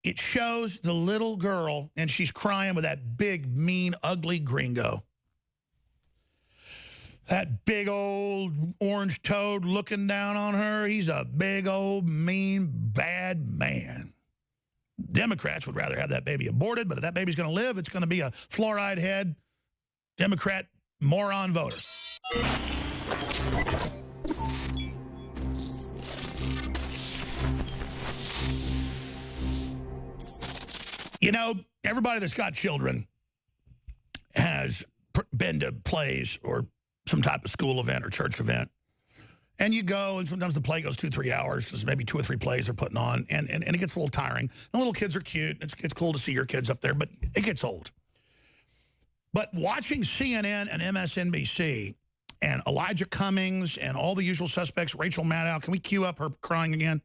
it shows the little girl, and she's crying with that big, mean, ugly gringo. That big old orange toad looking down on her. He's a big old, mean, bad man. Democrats would rather have that baby aborted, but if that baby's going to live, it's going to be a fluoride head Democrat moron voter. You know, everybody that's got children has been to plays or some type of school event or church event. And you go, and sometimes the play goes 2-3 hours because maybe 2 or 3 plays they're putting on, and it gets a little tiring. The little kids are cute. It's cool to see your kids up there, but it gets old. But watching CNN and MSNBC and Elijah Cummings and all the usual suspects, Rachel Maddow, can we cue up her crying again?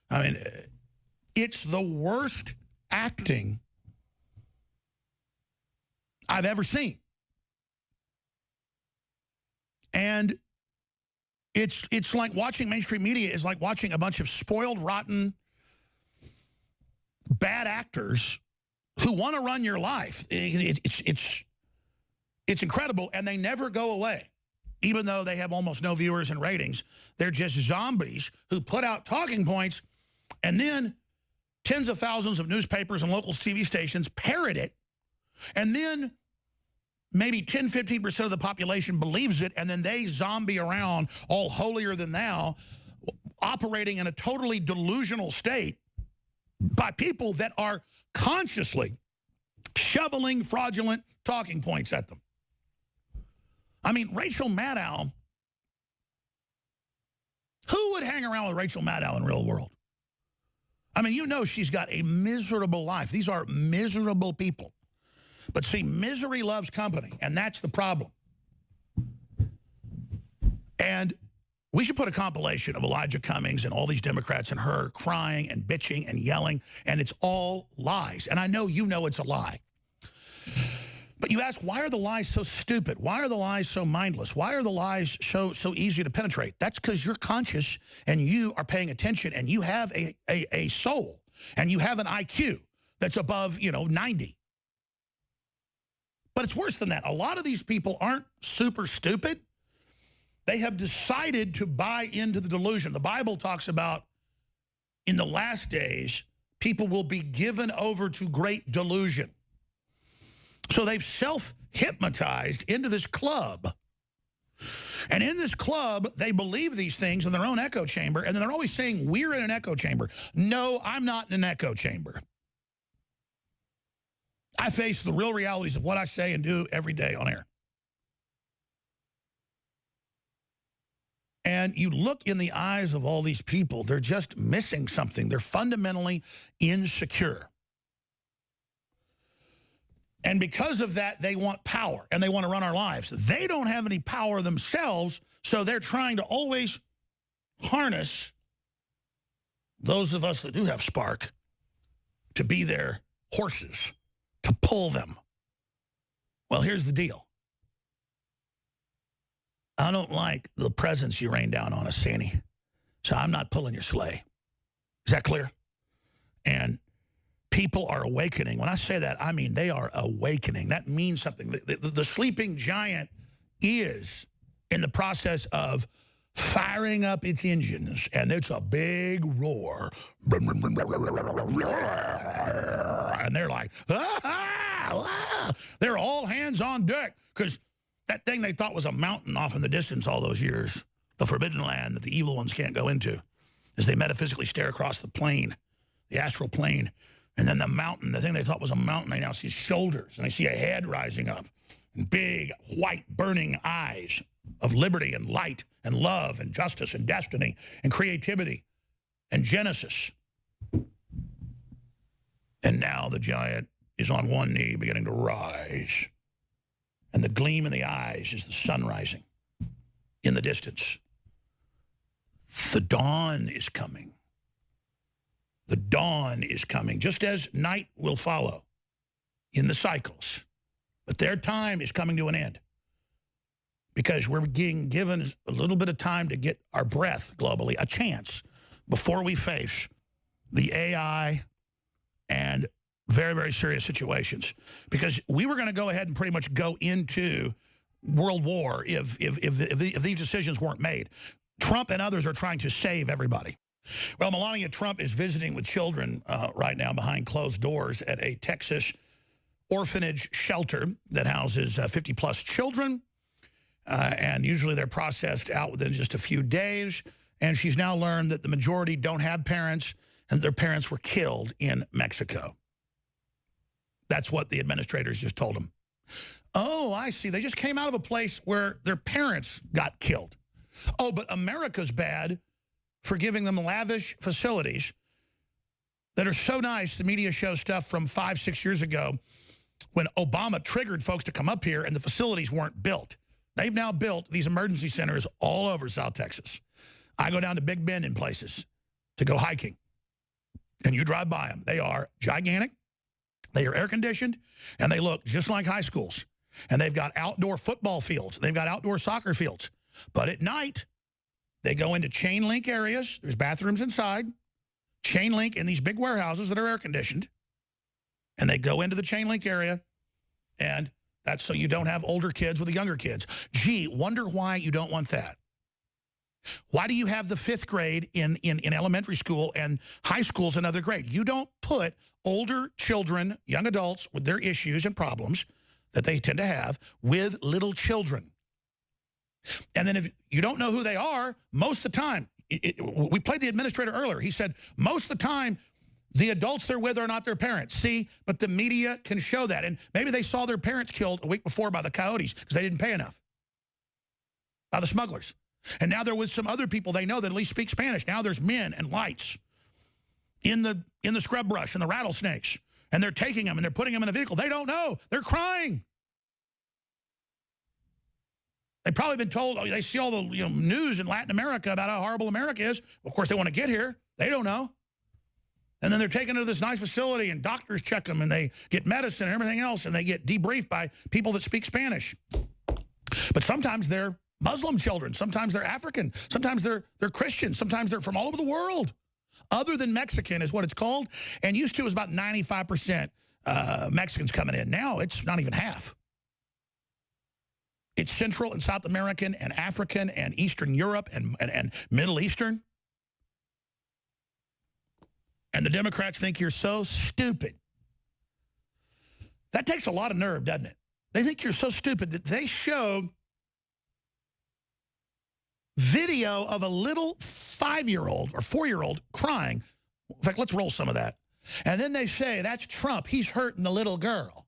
I mean, it's the worst acting I've ever seen. And it's like watching mainstream media is like watching a bunch of spoiled, rotten, bad actors who want to run your life. It's incredible, and they never go away. Even though they have almost no viewers and ratings, they're just zombies who put out talking points, and then tens of thousands of newspapers and local TV stations parrot it, and then maybe 10, 15% of the population believes it, and then they zombie around all holier than thou, operating in a totally delusional state by people that are consciously shoveling fraudulent talking points at them. I mean, Rachel Maddow, who would hang around with Rachel Maddow in the real world? I mean, you know she's got a miserable life. These are miserable people. But see, misery loves company, and that's the problem. And we should put a compilation of Elijah Cummings and all these Democrats and her crying and bitching and yelling, and it's all lies. And I know you know it's a lie. But you ask, why are the lies so stupid? Why are the lies so mindless? Why are the lies so easy to penetrate? That's because you're conscious and you are paying attention, and you have a soul, and you have an IQ that's above, 90. But it's worse than that. A lot of these people aren't super stupid. They have decided to buy into the delusion. The Bible talks about in the last days, people will be given over to great delusion. So they've self-hypnotized into this club. And in this club, they believe these things in their own echo chamber, and then they're always saying, we're in an echo chamber. No, I'm not in an echo chamber. I face the real realities of what I say and do every day on air. And you look in the eyes of all these people, they're just missing something. They're fundamentally insecure. And because of that, they want power, and they want to run our lives. They don't have any power themselves, so they're trying to always harness those of us that do have spark to be their horses, to pull them. Well, here's the deal. I don't like the presents you rain down on us, Sandy. So I'm not pulling your sleigh. Is that clear? And people are awakening. When I say that, I mean they are awakening. That means something. The sleeping giant is in the process of firing up its engines, and it's a big roar. And they're like, they're all hands on deck, because that thing they thought was a mountain off in the distance all those years, the forbidden land that the evil ones can't go into, as they metaphysically stare across the plane, the astral plane, and then the mountain, the thing they thought was a mountain, they now see shoulders, and they see a head rising up, and big, white, burning eyes of liberty and light and love and justice and destiny and creativity and Genesis. And now the giant is on one knee beginning to rise. And the gleam in the eyes is the sun rising in the distance. The dawn is coming. The dawn is coming, just as night will follow in the cycles. But their time is coming to an end, because we're being given a little bit of time to get our breath globally, a chance, before we face the AI Very, very serious situations. Because we were going to go ahead and pretty much go into World War if these decisions weren't made. Trump and others are trying to save everybody. Well, Melania Trump is visiting with children right now behind closed doors at a Texas orphanage shelter that houses 50-plus children. And usually they're processed out within just a few days. And she's now learned that the majority don't have parents and their parents were killed in Mexico. That's what the administrators just told them. Oh, I see. They just came out of a place where their parents got killed. Oh, but America's bad for giving them lavish facilities that are so nice. The media shows stuff from 5, 6 years ago when Obama triggered folks to come up here and the facilities weren't built. They've now built these emergency centers all over South Texas. I go down to Big Bend in places to go hiking, and you drive by them. They are gigantic. They are air-conditioned, and they look just like high schools. And they've got outdoor football fields. They've got outdoor soccer fields. But at night, they go into chain link areas. There's bathrooms inside. Chain link in these big warehouses that are air-conditioned. And they go into the chain link area, and that's so you don't have older kids with the younger kids. Gee, wonder why you don't want that. Why do you have the 5th grade in elementary school and high school's another grade? You don't put older children, young adults with their issues and problems that they tend to have with little children. And then if you don't know who they are, most of the time, we played the administrator earlier. He said most of the time, the adults they're with are not their parents. See, but the media can show that. And maybe they saw their parents killed a week before by the coyotes because they didn't pay enough, by the smugglers. And now they're with some other people they know that at least speak Spanish. Now there's men and lights in the scrub brush and the rattlesnakes. And they're taking them and they're putting them in a vehicle. They don't know. They're crying. They've probably been told, oh, they see all the news in Latin America about how horrible America is. Of course, they want to get here. They don't know. And then they're taken to this nice facility and doctors check them and they get medicine and everything else and they get debriefed by people that speak Spanish. But sometimes they're Muslim children. Sometimes they're African. Sometimes they're Christian. Sometimes they're from all over the world. Other than Mexican is what it's called. And used to it was about 95% Mexicans coming in. Now it's not even half. It's Central and South American and African and Eastern Europe and Middle Eastern. And the Democrats think you're so stupid. That takes a lot of nerve, doesn't it? They think you're so stupid that they show video of a little 5-year-old or 4-year-old crying. In fact, let's roll some of that. And then they say, that's Trump. He's hurting the little girl.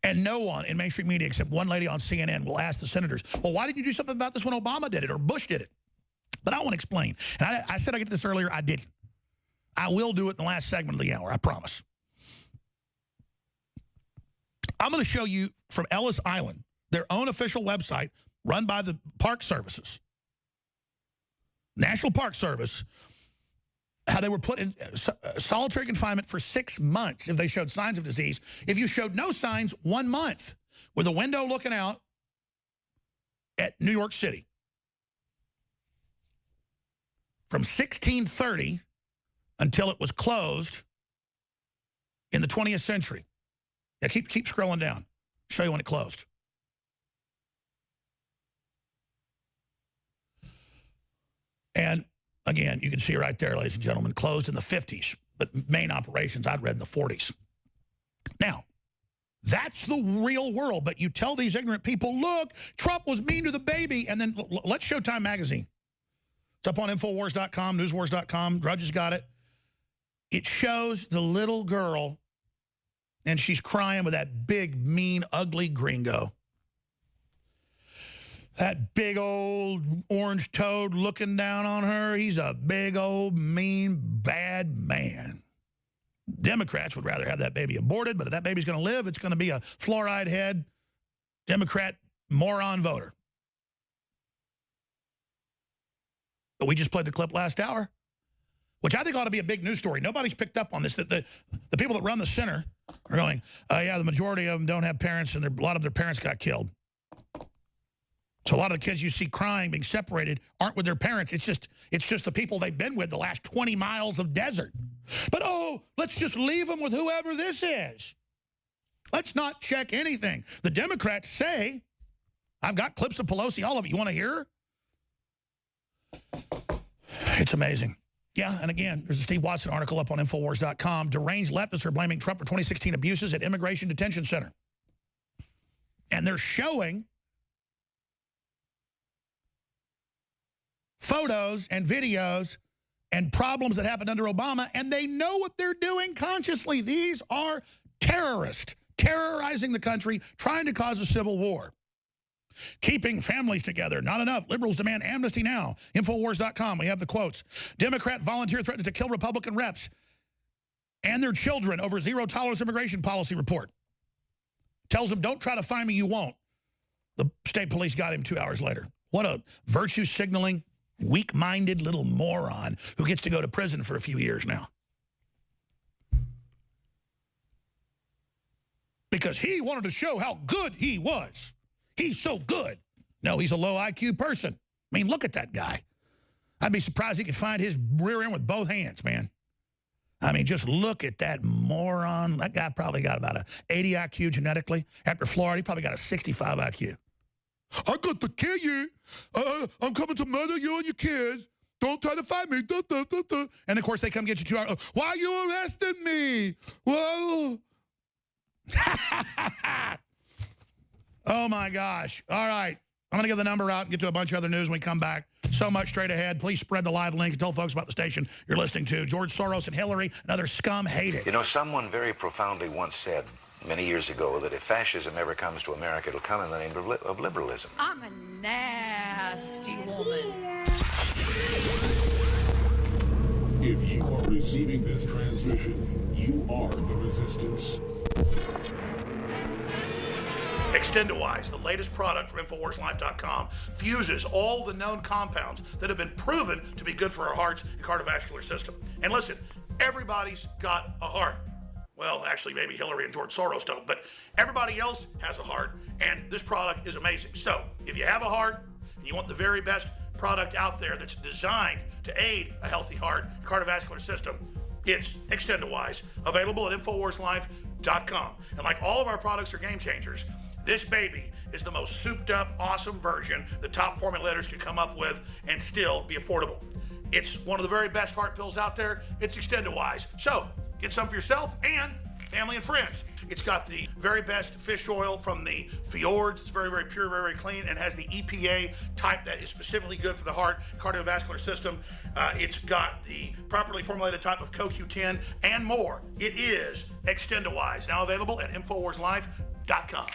And no one in mainstream media except one lady on CNN will ask the senators, well, why didn't you do something about this when Obama did it or Bush did it? But I want to explain. And I said I get to this earlier. I didn't. I will do it in the last segment of the hour. I promise. I'm going to show you from Ellis Island, their own official website run by the Park Services, National Park Service, how they were put in solitary confinement for 6 months if they showed signs of disease. If you showed no signs, 1 month with a window looking out at New York City. From 1630 until it was closed in the 20th century. Yeah, keep scrolling down. Show you when it closed. And again, you can see right there, ladies and gentlemen, closed in the 50s, but main operations I'd read in the 40s. Now, that's the real world, but you tell these ignorant people, look, Trump was mean to the baby, and then let's show Time Magazine. It's up on Infowars.com, Newswars.com, Drudge has got it. It shows the little girl, and she's crying with that big, mean, ugly gringo. That big old orange toad looking down on her. He's a big old mean bad man. Democrats would rather have that baby aborted, but if that baby's going to live, it's going to be a fluoride head Democrat moron voter. But we just played the clip last hour, which I think ought to be a big news story. Nobody's picked up on this. That the people that run the center are going, yeah, the majority of them don't have parents, and a lot of their parents got killed. So a lot of the kids you see crying, being separated, aren't with their parents. It's just the people they've been with the last 20 miles of desert. But, oh, let's just leave them with whoever this is. Let's not check anything. The Democrats say, I've got clips of Pelosi, all of it. You want to hear her? It's amazing. Yeah, and again, there's a Steve Watson article up on Infowars.com. Deranged leftists are blaming Trump for 2016 abuses at Immigration Detention Center. And they're showing photos and videos and problems that happened under Obama, and they know what they're doing consciously. These are terrorists terrorizing the country, trying to cause a civil war. Keeping families together, not enough. Liberals demand amnesty now. Infowars.com, we have the quotes. Democrat volunteer threatens to kill Republican reps and their children over zero-tolerance immigration policy report. Tells them, don't try to find me, you won't. The state police got him 2 hours later. What a virtue-signaling, weak-minded little moron who gets to go to prison for a few years now. Because he wanted to show how good he was. He's so good. No, he's a low IQ person. I mean, look at that guy. I'd be surprised he could find his rear end with both hands, man. I mean, just look at that moron. That guy probably got about a 80 IQ genetically. After Florida, he probably got a 65 IQ. I got to kill you. I'm coming to murder you and your kids. Don't try to find me. Duh, duh, duh, duh. And, of course, they come get you 2 hours. Why are you arresting me? Whoa. Oh, my gosh. All right. I'm going to give the number out and get to a bunch of other news when we come back. So much straight ahead. Please spread the live link and tell folks about the station you're listening to. George Soros and Hillary and other scum hate it. You know, someone very profoundly once said many years ago that if fascism ever comes to America, it'll come in the name of liberalism. I'm a nasty woman. If you are receiving this transmission, you are the resistance. Extendawise, the latest product from InfoWarsLife.com, fuses all the known compounds that have been proven to be good for our hearts and cardiovascular system. And listen, everybody's got a heart. Well, actually, maybe Hillary and George Soros don't, but everybody else has a heart, and this product is amazing. So, if you have a heart and you want the very best product out there that's designed to aid a healthy heart and cardiovascular system, it's Extendawise, available at InfoWarsLife.com. And like all of our products are game changers, this baby is the most souped up, awesome version the top formulators could come up with and still be affordable. It's one of the very best heart pills out there. It's Extendawise. So, get some for yourself and family and friends. It's got the very best fish oil from the fjords. It's very, very pure, very, very clean, and has the EPA type that is specifically good for the heart, cardiovascular system. It's got the properly formulated type of CoQ10 and more. It is Extendawise, now available at InfoWarsLife.com.